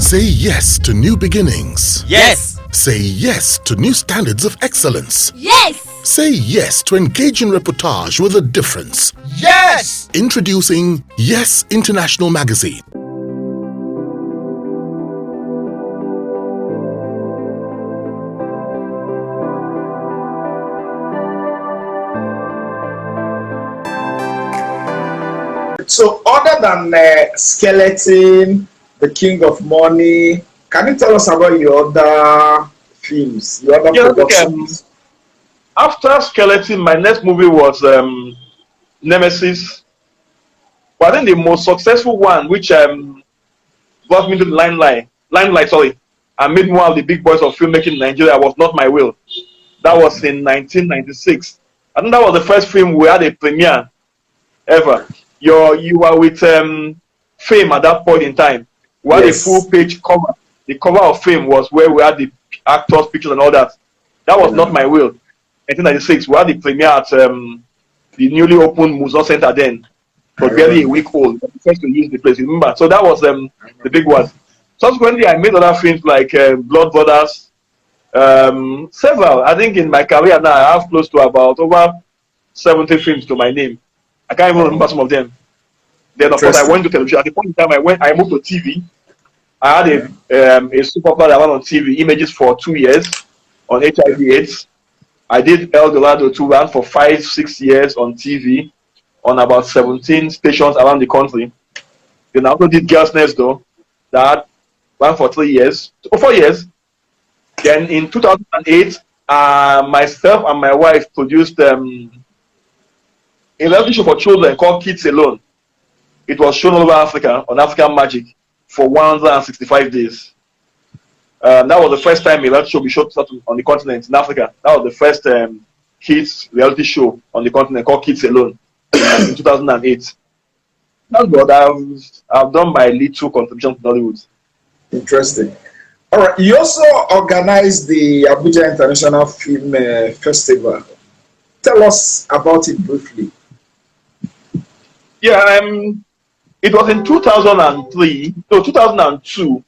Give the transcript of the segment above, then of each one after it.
Say yes to new beginnings. Yes. Say yes to new standards of excellence. Yes. Say yes to engaging reportage with a difference. Yes. Introducing Yes International Magazine. So, other than Skeleton, The King of Money, can you tell us about your other films, your other productions? After Skeleton, my next movie was Nemesis. But I think the most successful one, which brought me to the limelight, and made me one of the big boys of filmmaking in Nigeria, was Not My Will. That was in 1996. I think that was the first film we had a premiere ever. You were with Fame at that point in time. We had a full-page cover. The cover of Fame was where we had the actors' pictures and all that. That was Not My Will. 1996. We had the premiere at the newly opened Museum Center then. But barely a week old. The first to use the place, remember? So that was the big one. Subsequently, I made other films like Blood Brothers. Several. I think in my career now, I have close to about over 70 films to my name. I can't even remember some of them. Then, of course, I went to television. At the point in time, I moved to TV. I had a super plot that went on TV, Images, for 2 years on HIV/AIDS. I did El Dorado 2 ran for 5-6 years on TV on about 17 stations around the country. Then I also did Girls Next Door that ran for 4 years. Then in 2008, myself and my wife produced a reality show for children called Kids Alone. It was shown all over Africa on African Magic for 165 days. That was the first time a reality show be showed on the continent in Africa. That was the first kids reality show on the continent called Kids Alone in 2008. That's what I've done my little contribution to Hollywood. Interesting. All right. You also organized the Abuja International Film Festival. Tell us about it briefly. Yeah, it was in 2002.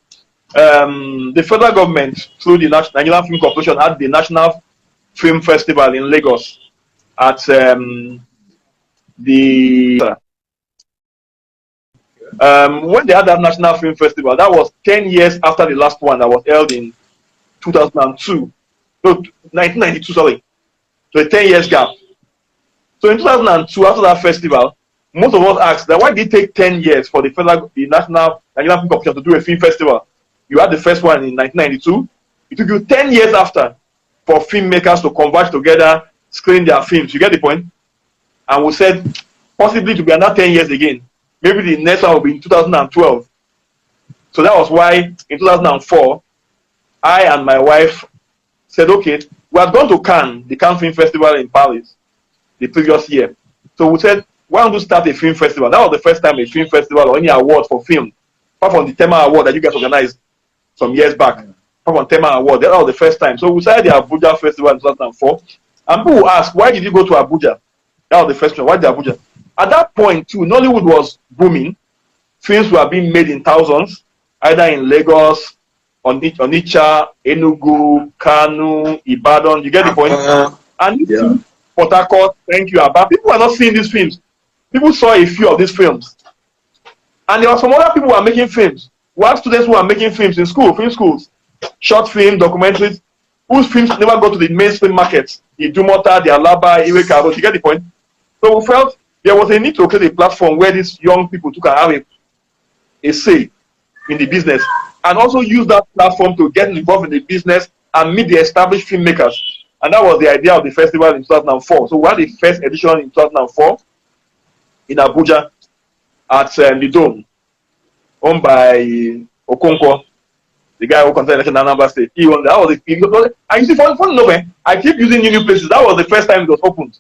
The federal government, through the Nigerian Film Corporation, had the National Film Festival in Lagos at when they had that National Film Festival, that was 10 years after the last one that was held in 2002. No, 1992, sorry. So a 10 years gap. So in 2002, after that festival, most of us asked that why did it take 10 years for the National Nigerian Film Corporation to do a film festival? You had the first one in 1992. It took you 10 years after for filmmakers to converge together, screen their films. You get the point? And we said, possibly to be another 10 years again. Maybe the next one will be in 2012. So that was why in 2004, I and my wife said, okay, we had gone to Cannes, the Cannes Film Festival in Paris, the previous year. So we said, why don't we start a film festival? That was the first time a film festival or any award for film, apart from the Tema Award that you guys organized some years back, apart from Tema Award, that was the first time. So we started the Abuja Festival in 2004. And people will ask, why did you go to Abuja? That was the first one. Why did Abuja? At that point, too, Nollywood was booming. Films were being made in thousands, either in Lagos, Onitsha, Enugu, Kanu, Ibadan. You get the point? And Port Harcourt, thank you, Abba. People are not seeing these films. People saw a few of these films. And there were some other people who are making films. We have students who are making films in school, film schools, short film, documentaries, whose films never go to the mainstream markets. The Dumota, the Alaba, Iweka, you get the point? So we felt there was a need to create a platform where these young people can have a say in the business and also use that platform to get involved in the business and meet the established filmmakers. And that was the idea of the festival in 2004. So we had the first edition in 2004 in Abuja at the Dome, owned by Okonkwo, the guy who contested election in Anambra State. And you see, fun enough, I keep using new places. That was the first time it was opened.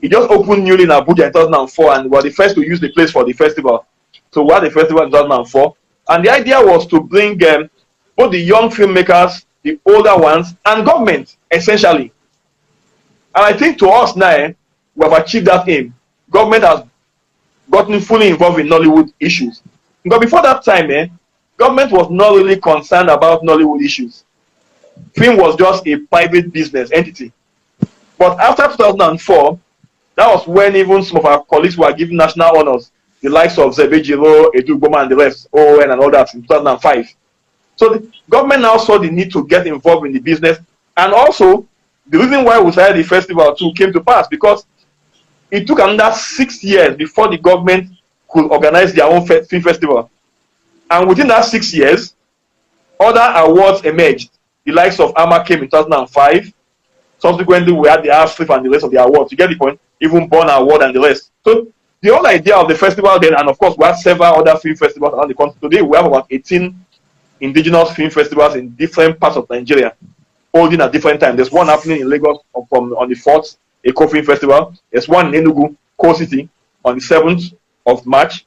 It just opened newly in Abuja in 2004 and we were the first to use the place for the festival. So we had the festival in 2004. And the idea was to bring both the young filmmakers, the older ones, and government, essentially. And I think to us now, we have achieved that aim. Government has gotten fully involved in Nollywood issues. But before that time, government was not really concerned about Nollywood issues. Film was just a private business entity. But after 2004, that was when even some of our colleagues were given national honors, the likes of Zebejiro, Edu Boma, and the rest, ON and all that in 2005. So the government now saw the need to get involved in the business. And also, the reason why we started the festival too came to pass because it took another 6 years before the government could organize their own film festival. And within that 6 years, other awards emerged. The likes of AMA came in 2005. Subsequently, we had the AFSIF and the rest of the awards. You get the point? Even Born Award and the rest. So the whole idea of the festival then, and of course, we have several other film festivals around the country. Today, we have about 18 indigenous film festivals in different parts of Nigeria, holding at different times. There's one happening in Lagos on the 4th, Eco Film Festival. There's one in Enugu, Core City, on the 7th of March.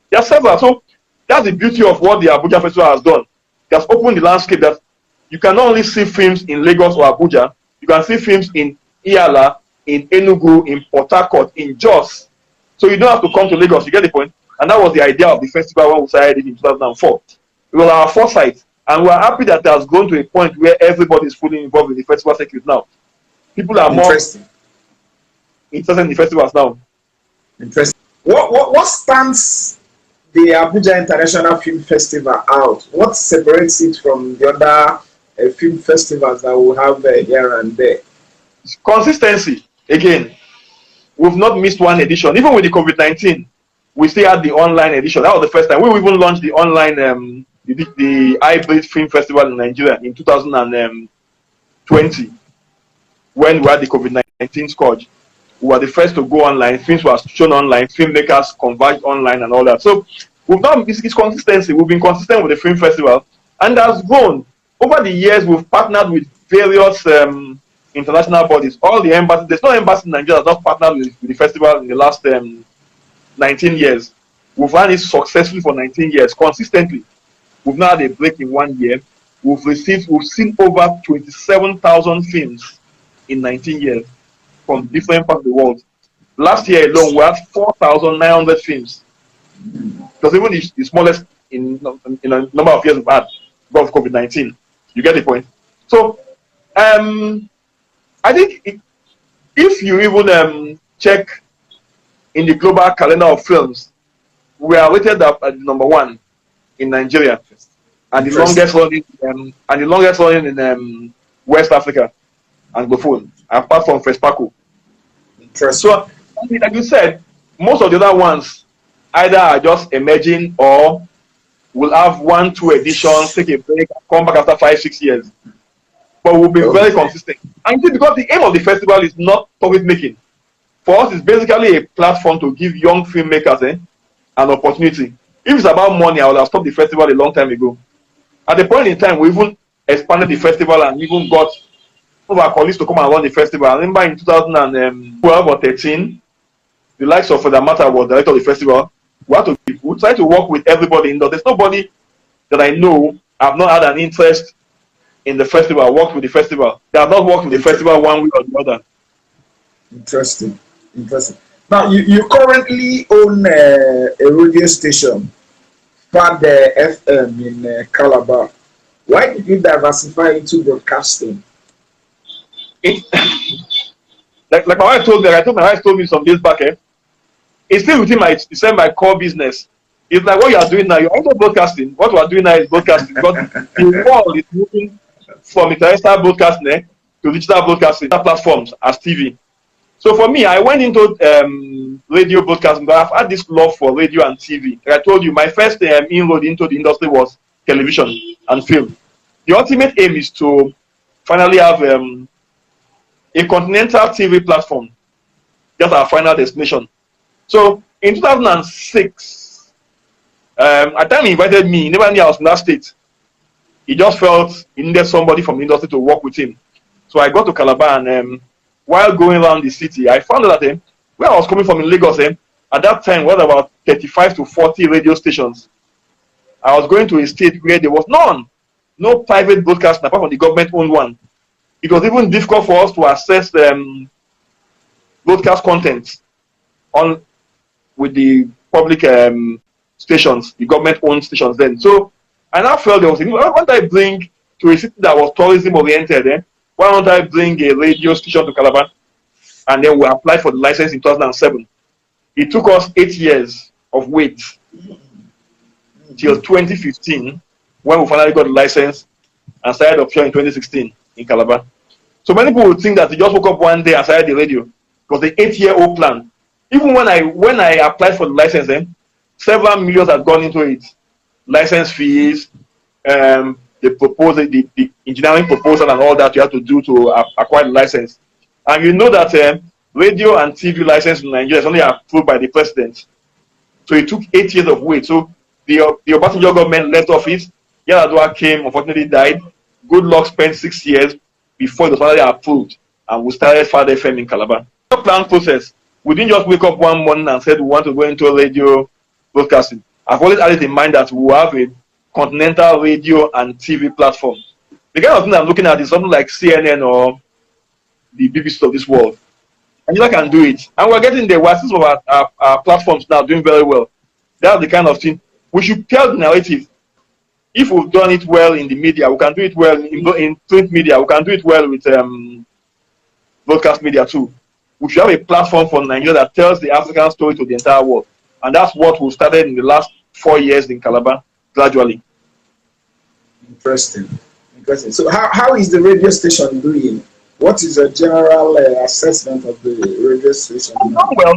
There are several. So that's the beauty of what the Abuja Festival has done. It has opened the landscape that you can not only see films in Lagos or Abuja, you can see films in Iala, in Enugu, in Port Harcourt, in Jos. So you don't have to come to Lagos, you get the point? And that was the idea of the festival when we started it in 2004. It was our foresight, and we are happy that it has grown to a point where everybody is fully involved in the festival circuit now. People are more interested in the festivals now. Interesting. What stands the Abuja International Film Festival out? What separates it from the other film festivals that we have here and there? Consistency. Again, we've not missed one edition. Even with the COVID-19, we still had the online edition. That was the first time. We even launched the online, the hybrid film festival in Nigeria in 2020, when we had the COVID-19 scourge. We were the first to go online. Films were shown online. Filmmakers converged online and all that. So we've done this consistency. We've been consistent with the film festival, and has grown. Over the years, we've partnered with various international bodies. All the embassies. There's no embassy in Nigeria that's not partnered with the festival in the last 19 years. We've run it successfully for 19 years, consistently. We've now had a break in 1 year. We've seen over 27,000 films in 19 years from different parts of the world. Last year alone, we had 4,900 films. Because even the smallest in a number of years we've had because of COVID-19. You get the point? So, I think if you even check in the global calendar of films, we are rated at number 1 in Nigeria, and the longest running in West Africa and Buffon, apart from Fespaco. So, like you said, most of the other ones either are just emerging or will have 1-2 editions, take a break, come back after 5-6 years. But we'll be very consistent. And because the aim of the festival is not profit making. For us, it's basically a platform to give young filmmakers an opportunity. If it's about money, I would have stopped the festival a long time ago. At the point in time, we even expanded the festival and even got some of our colleagues to come and run the festival. I remember in 2012 or 13, the likes of the Matter was director of the festival. We tried to work with everybody. There's nobody that I know have not had an interest in the festival, worked with the festival. They have not worked with the festival one way or the other. Interesting. Now, you currently own a radio station, Fad FM in Calabar. Why did you diversify into broadcasting? Like my wife told me, my wife told me some days back, it's still within my core business. It's like what you are doing now, you're also broadcasting. What we are doing now is broadcasting. Because the world is moving from terrestrial broadcasting to digital broadcasting platforms as TV. So for me, I went into radio broadcasting, but I've had this love for radio and TV. Like I told you, my first inroad into the industry was television and film. The ultimate aim is to finally have a continental TV platform. That's our final destination. So in 2006, at the time he invited me, he never knew I was in that state. He just felt he needed somebody from the industry to work with him. So I got to Calabar, and while going around the city, I found out that where I was coming from in Lagos, at that time was about 35 to 40 radio stations. I was going to a state where there was no private broadcast apart from the government-owned one. It was even difficult for us to access broadcast content with the public stations, the government-owned stations then. So And I felt there was why don't I bring to a city that was tourism oriented, why don't I bring a radio station to Calabar? And then we applied for the license in 2007. It took us 8 years of wait till 2015 when we finally got the license and started offshore in 2016 in Calabar. So many people would think that they just woke up one day and started the radio. It was the 8-year-old plan. Even when I applied for the license, several millions had gone into it. License fees, the proposal, the engineering proposal and all that you have to do to acquire the license. And you know that radio and TV license in Nigeria is only approved by the president. So it took 8 years of wait. So the Obasanjo government left office. Yar'Adua came, unfortunately died. Good luck spent 6 years before it was finally approved. And we started Father FM in Calabar. The plan process. We didn't just wake up one morning and said we want to go into radio broadcasting. I've always had it in mind that we will have a continental radio and TV platform. The kind of thing I'm looking at is something like CNN or the BBC of this world. And you can do it. And we're getting there. We're seeing some of our platforms now doing very well. That's the kind of thing. We should tell the narrative. If we've done it well in the media, we can do it well in print media. We can do it well with broadcast media too. We should have a platform for Nigeria that tells the African story to the entire world. And that's what we started in the last 4 years in Calabar, gradually. Interesting. So how is the radio station doing? What is a general assessment of the radio station? We've done well.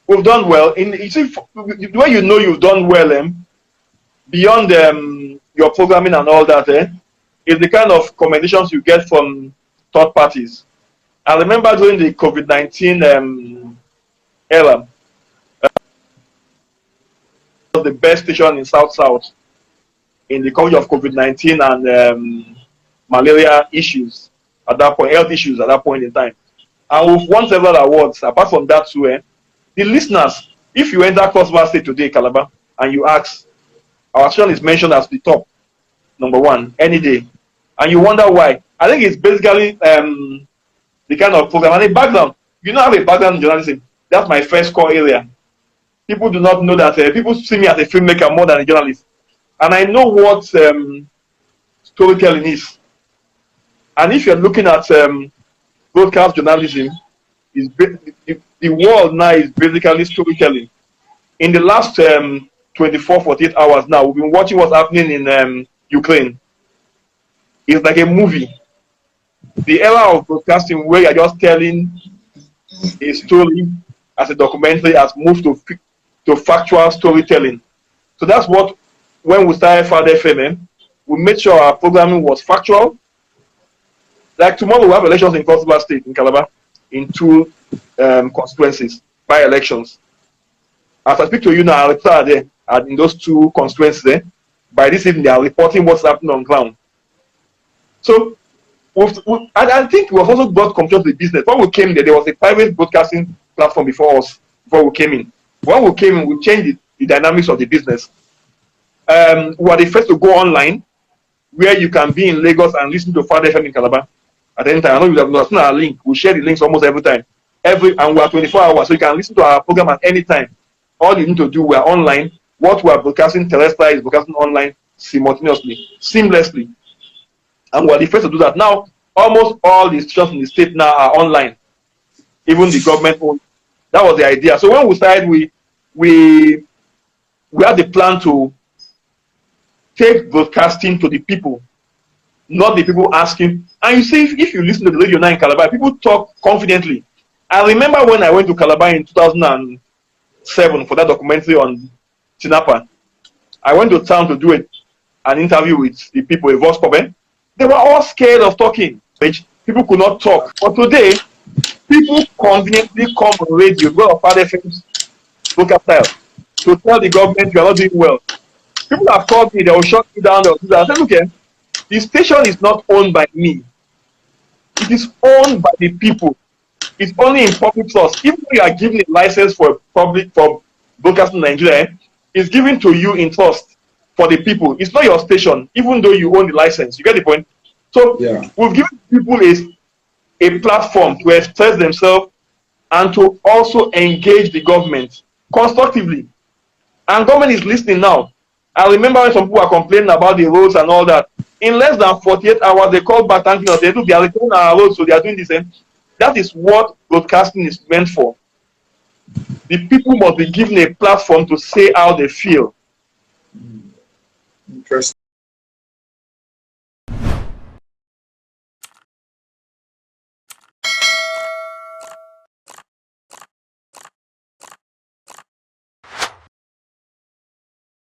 We've done well. You see, the way you know you've done well, beyond your programming and all that, is the kind of commendations you get from third parties. I remember during the COVID-19 era, the best station in South in the coverage of COVID-19 and malaria issues at that point, health issues at that point in time. And we've won several awards. Apart from that too, the listeners, if you enter Cross River State today, Calabar, and you ask, our station is mentioned as the top, #1, any day. And you wonder why. I think it's basically the kind of program and the background. You don't have a background in journalism. That's my first core area. People do not know that. People see me as a filmmaker more than a journalist. And I know what storytelling is. And if you're looking at broadcast journalism, the world now is basically storytelling. In the last 24, 48 hours now, we've been watching what's happening in Ukraine. It's like a movie. The era of broadcasting where you're just telling a story as a documentary has moved to factual storytelling. So that's what, when we started Father FM, we made sure our programming was factual. Like tomorrow, we have elections in Cross River State, in Calabar, in 2 constituencies, by elections. As I speak to you now, I'll there in those 2 constituencies. By this evening, they are reporting what's happening on ground. So, I think we've also brought control to the business. When we came there was a private broadcasting platform before us, before we came in. When we came in, we changed the dynamics of the business. We were the first to go online, where you can be in Lagos and listen to Father FM in Calabar at any time. I know you have seen our link. We share the links almost every time. And we are 24 hours, so you can listen to our program at any time. All you need to do, we are online. What we are broadcasting terrestrial is broadcasting online simultaneously, seamlessly. And we are the first to do that. Now, almost all the stations in the state now are online. Even the government owned. That was the idea. So when we started, we had the plan to take broadcasting to the people, not the people asking. And you see, if you listen to the radio now in Calabar, people talk confidently. I remember when I went to Calabar in 2007 for that documentary on Tinapa. I went to town to do an interview with the people, a voice problem. They were all scared of talking. People could not talk. But today, people conveniently come on radio, go on Father FM's local style, to tell the government you are not doing well. People have called me, they will shut me down. I said, look, the station is not owned by me. It is owned by the people. It's only in public trust. Even if you are given a license for broadcasting in Nigeria, it's given to you in trust for the people. It's not your station, even though you own the license. You get the point? So we've given people a platform to express themselves and to also engage the government constructively. And government is listening now. I remember when some people were complaining about the roads and all that. In less than 48 hours, they called back thanking us. They are repairing our roads, so they are doing the same. That is what broadcasting is meant for. The people must be given a platform to say how they feel. Interesting.